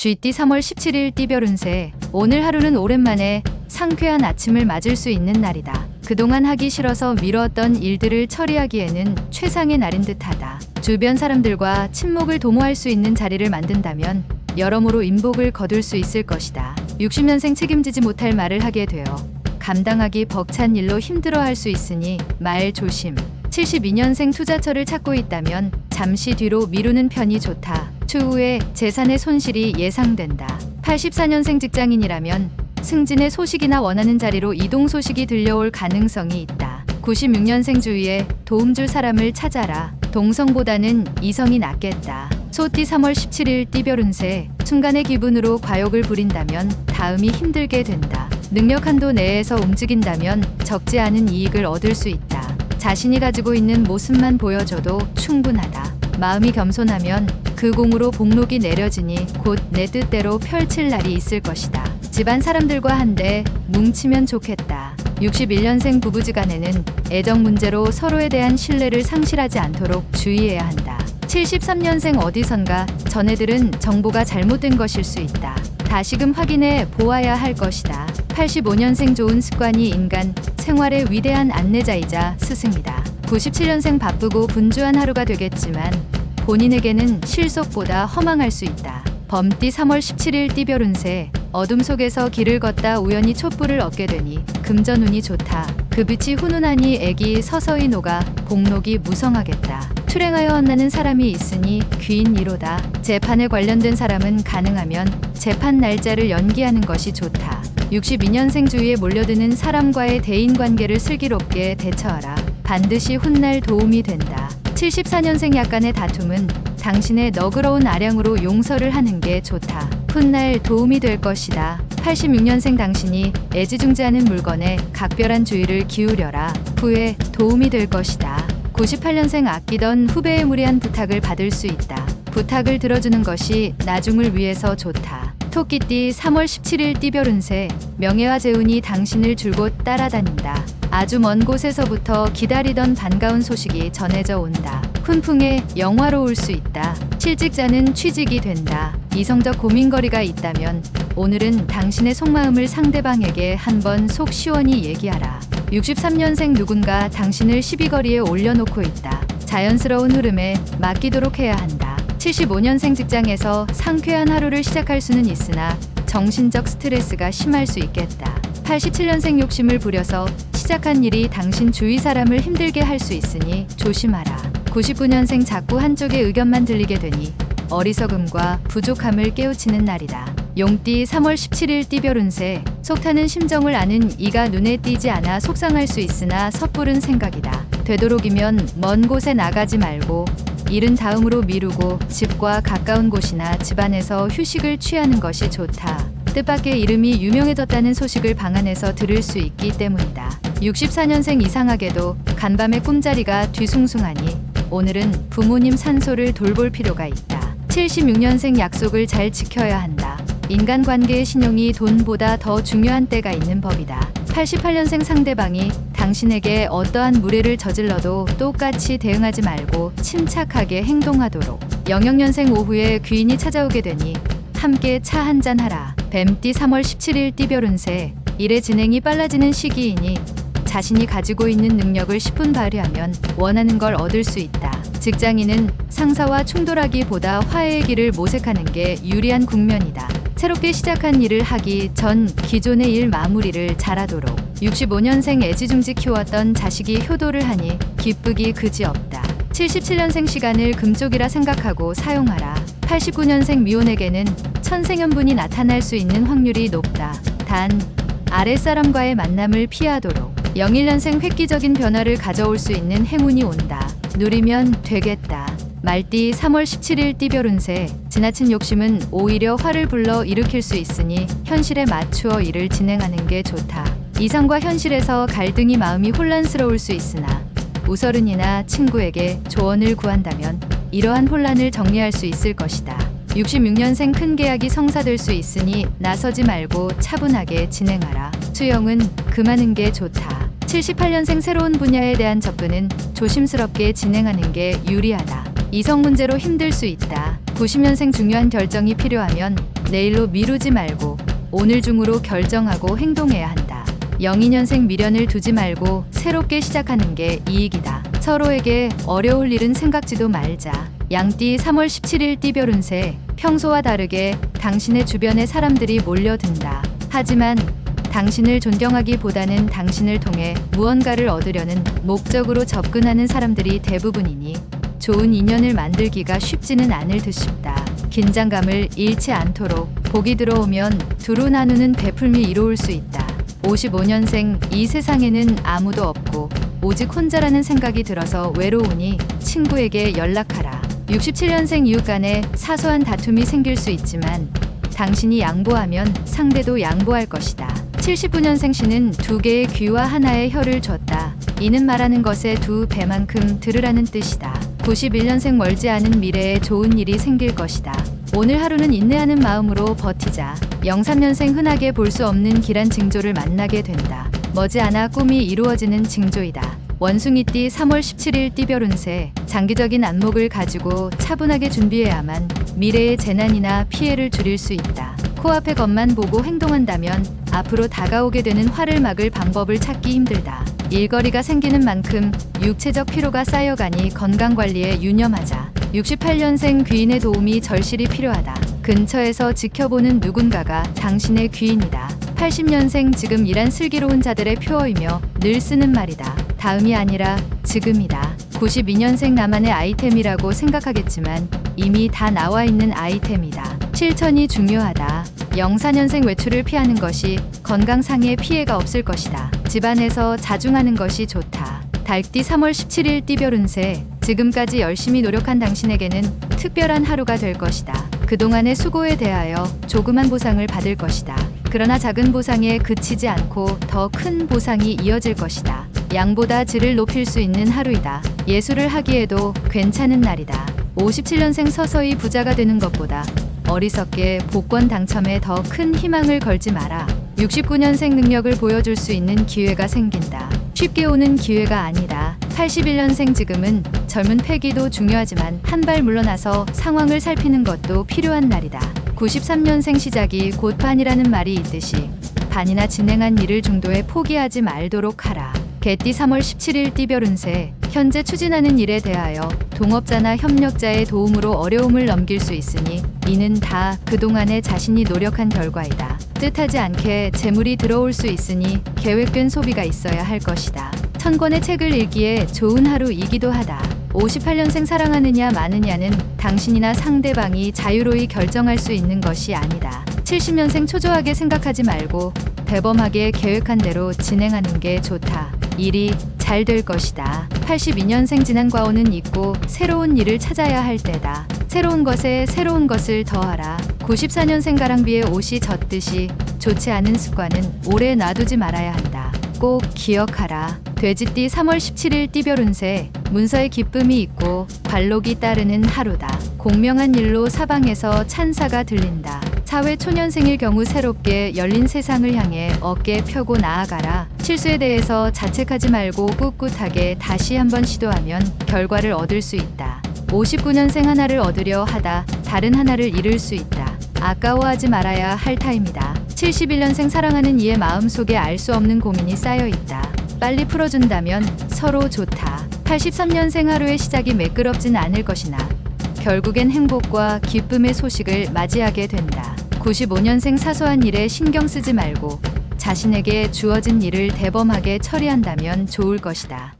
GT 3월 17일 띠별 운세. 오늘 하루는 오랜만에 상쾌한 아침을 맞을 수 있는 날이다. 그동안 하기 싫어서 미뤘던 일들을 처리하기에는 최상의 날인 듯하다. 주변 사람들과 친목을 도모할 수 있는 자리를 만든다면 여러모로 인복을 거둘 수 있을 것이다. 60년생 책임지지 못할 말을 하게 되어 감당하기 벅찬 일로 힘들어할 수 있으니 말 조심. 72년생 투자처를 찾고 있다면 잠시 뒤로 미루는 편이 좋다. 추후에 재산의 손실이 예상된다. 84년생 직장인이라면 승진의 소식이나 원하는 자리로 이동 소식이 들려올 가능성이 있다. 96년생 주위에 도움 줄 사람을 찾아라. 동성보다는 이성이 낫겠다. 소띠 3월 17일 띠별 운세. 순간의 기분으로 과욕을 부린다면 다음이 힘들게 된다. 능력 한도 내에서 움직인다면 적지 않은 이익을 얻을 수 있다. 자신이 가지고 있는 모습만 보여줘도 충분하다. 마음이 겸손하면 그 공으로 복록이 내려지니 곧 내 뜻대로 펼칠 날이 있을 것이다. 집안 사람들과 한데 뭉치면 좋겠다. 61년생 부부지간에는 애정 문제로 서로에 대한 신뢰를 상실하지 않도록 주의해야 한다. 73년생 어디선가 전해들은 정보가 잘못된 것일 수 있다. 다시금 확인해 보아야 할 것이다. 85년생 좋은 습관이 인간 생활의 위대한 안내자이자 스승이다. 97년생 바쁘고 분주한 하루가 되겠지만 본인에게는 실속보다 허망할 수 있다. 범띠 3월 17일 띠별 운세. 어둠 속에서 길을 걷다 우연히 촛불을 얻게 되니 금전운이 좋다. 그 빛이 훈훈하니 액이 서서히 녹아 복록이 무성하겠다. 출행하여 혼나는 사람이 있으니 귀인 이로다. 재판에 관련된 사람은 가능하면 재판 날짜를 연기하는 것이 좋다. 62년생 주위에 몰려드는 사람과의 대인관계를 슬기롭게 대처하라. 반드시 훗날 도움이 된다. 74년생 약간의 다툼은 당신의 너그러운 아량으로 용서를 하는 게 좋다. 훗날 도움이 될 것이다. 86년생 당신이 애지중지하는 물건에 각별한 주의를 기울여라. 후에 도움이 될 것이다. 98년생 아끼던 후배의 무리한 부탁을 받을 수 있다. 부탁을 들어주는 것이 나중을 위해서 좋다. 토끼띠 3월 17일 띠별 운세. 명예와 재운이 당신을 줄곧 따라다닌다. 아주 먼 곳에서부터 기다리던 반가운 소식이 전해져 온다. 훈풍에 영화로울 수 있다. 실직자는 취직이 된다. 이성적 고민거리가 있다면 오늘은 당신의 속마음을 상대방에게 한번 속 시원히 얘기하라. 63년생 누군가 당신을 시비거리에 올려놓고 있다. 자연스러운 흐름에 맡기도록 해야 한다. 75년생 직장에서 상쾌한 하루를 시작할 수는 있으나 정신적 스트레스가 심할 수 있겠다. 87년생 욕심을 부려서 시작한 일이 당신 주위 사람을 힘들게 할 수 있으니 조심하라. 99년생 자꾸 한쪽의 의견만 들리게 되니 어리석음과 부족함을 깨우치는 날이다. 용띠 3월 17일 띠별 운세. 속타는 심정을 아는 이가 눈에 띄지 않아 속상할 수 있으나 섣부른 생각이다. 되도록이면 먼 곳에 나가지 말고 일은 다음으로 미루고 집과 가까운 곳이나 집안에서 휴식을 취하는 것이 좋다. 뜻밖의 이름이 유명해졌다는 소식을 방 안에서 들을 수 있기 때문이다. 64년생 이상하게도 간밤에 꿈자리가 뒤숭숭하니 오늘은 부모님 산소를 돌볼 필요가 있다. 76년생 약속을 잘 지켜야 한다. 인간관계의 신용이 돈보다 더 중요한 때가 있는 법이다. 88년생 상대방이 당신에게 어떠한 무례를 저질러도 똑같이 대응하지 말고 침착하게 행동하도록. 00년생 오후에 귀인이 찾아오게 되니 함께 차 한잔 하라. 뱀띠 3월 17일 띠별 운세. 일의 진행이 빨라지는 시기이니 자신이 가지고 있는 능력을 10분 발휘하면 원하는 걸 얻을 수 있다. 직장인은 상사와 충돌하기보다 화해의 길을 모색하는 게 유리한 국면이다. 새롭게 시작한 일을 하기 전 기존의 일 마무리를 잘하도록. 65년생 애지중지 키웠던 자식이 효도를 하니 기쁘기 그지없다. 77년생 시간을 금쪽이라 생각하고 사용하라. 89년생 미혼에게는 천생연분이 나타날 수 있는 확률이 높다. 단 아랫사람과의 만남을 피하도록. 01년생 획기적인 변화를 가져올 수 있는 행운이 온다. 누리면 되겠다. 말띠 3월 17일 띠별 운세. 지나친 욕심은 오히려 화를 불러 일으킬 수 있으니 현실에 맞추어 일을 진행하는 게 좋다. 이성과 현실에서 갈등이 마음이 혼란스러울 수 있으나 우서른이나 친구에게 조언을 구한다면 이러한 혼란을 정리할 수 있을 것이다. 66년생 큰 계약이 성사될 수 있으니 나서지 말고 차분하게 진행하라. 수영은 금하는 게 좋다. 78년생 새로운 분야에 대한 접근은 조심스럽게 진행하는 게 유리하다. 이성 문제로 힘들 수 있다. 90년생 중요한 결정이 필요하면 내일로 미루지 말고 오늘 중으로 결정하고 행동해야 한다. 02년생 미련을 두지 말고 새롭게 시작하는 게 이익이다. 서로에게 어려울 일은 생각지도 말자. 양띠 3월 17일 띠별 운세. 평소와 다르게 당신의 주변에 사람들이 몰려든다. 하지만 당신을 존경하기보다는 당신을 통해 무언가를 얻으려는 목적으로 접근하는 사람들이 대부분이니 좋은 인연을 만들기가 쉽지는 않을 듯 싶다. 긴장감을 잃지 않도록 복이 들어오면 두루 나누는 베풀미 이로울 수 있다. 55년생 이 세상에는 아무도 없고 오직 혼자라는 생각이 들어서 외로우니 친구에게 연락하라. 67년생 이웃 간에 사소한 다툼이 생길 수 있지만 당신이 양보하면 상대도 양보할 것이다. 79년생 신은 두 개의 귀와 하나의 혀를 줬다. 이는 말하는 것의 두 배만큼 들으라는 뜻이다. 91년생 멀지 않은 미래에 좋은 일이 생길 것이다. 오늘 하루는 인내하는 마음으로 버티자. 03년생 흔하게 볼 수 없는 길한 징조를 만나게 된다. 머지않아 꿈이 이루어지는 징조이다. 원숭이띠 3월 17일 띠별 운세. 장기적인 안목을 가지고 차분하게 준비해야만 미래의 재난이나 피해를 줄일 수 있다. 코앞의 것만 보고 행동한다면 앞으로 다가오게 되는 화를 막을 방법을 찾기 힘들다. 일거리가 생기는 만큼 육체적 피로가 쌓여가니 건강관리에 유념하자. 68년생 귀인의 도움이 절실히 필요하다. 근처에서 지켜보는 누군가가 당신의 귀인이다. 80년생 지금 이란 슬기로운 자들의 표어이며 늘 쓰는 말이다. 다음이 아니라 지금이다. 92년생 나만의 아이템이라고 생각하겠지만 이미 다 나와 있는 아이템이다. 실천이 중요하다. 04년생 외출을 피하는 것이 건강상의 피해가 없을 것이다. 집안에서 자중하는 것이 좋다. 달띠 3월 17일 띠별 운세. 지금까지 열심히 노력한 당신에게는 특별한 하루가 될 것이다. 그동안의 수고에 대하여 조그만 보상을 받을 것이다. 그러나 작은 보상에 그치지 않고 더 큰 보상이 이어질 것이다. 양보다 질을 높일 수 있는 하루이다. 예술을 하기에도 괜찮은 날이다. 57년생 서서히 부자가 되는 것보다 어리석게 복권 당첨에 더 큰 희망을 걸지 마라. 69년생 능력을 보여줄 수 있는 기회가 생긴다. 쉽게 오는 기회가 아니다. 81년생 지금은 젊은 패기도 중요하지만 한 발 물러나서 상황을 살피는 것도 필요한 날이다. 93년생 시작이 곧 반이라는 말이 있듯이 반이나 진행한 일을 중도에 포기하지 말도록 하라. 개띠 3월 17일 띠별 운세. 현재 추진하는 일에 대하여 동업자나 협력자의 도움으로 어려움을 넘길 수 있으니 이는 다 그동안에 자신이 노력한 결과이다. 뜻하지 않게 재물이 들어올 수 있으니 계획된 소비가 있어야 할 것이다. 1000권의 책을 읽기에 좋은 하루이기도 하다. 58년생 사랑하느냐 마느냐는 당신이나 상대방이 자유로이 결정할 수 있는 것이 아니다. 70년생 초조하게 생각하지 말고 대범하게 계획한 대로 진행하는 게 좋다. 일이 잘 될 것이다. 82년생 지난 과오는 잊고 새로운 일을 찾아야 할 때다. 새로운 것에 새로운 것을 더하라. 94년생 가랑비에 옷이 젖듯이 좋지 않은 습관은 오래 놔두지 말아야 한다. 꼭 기억하라. 돼지띠 3월 17일 띠별 운세. 문서에 기쁨이 있고 관록이 따르는 하루다. 공명한 일로 사방에서 찬사가 들린다. 사회 초년생일 경우 새롭게 열린 세상을 향해 어깨 펴고 나아가라. 실수에 대해서 자책하지 말고 꿋꿋하게 다시 한번 시도하면 결과를 얻을 수 있다. 59년생 하나를 얻으려 하다 다른 하나를 잃을 수 있다. 아까워하지 말아야 할 타임이다. 71년생 사랑하는 이의 마음속에 알 수 없는 고민이 쌓여 있다. 빨리 풀어준다면 서로 좋다. 83년생 하루의 시작이 매끄럽진 않을 것이나 결국엔 행복과 기쁨의 소식을 맞이하게 된다. 95년생 사소한 일에 신경 쓰지 말고 자신에게 주어진 일을 대범하게 처리한다면 좋을 것이다.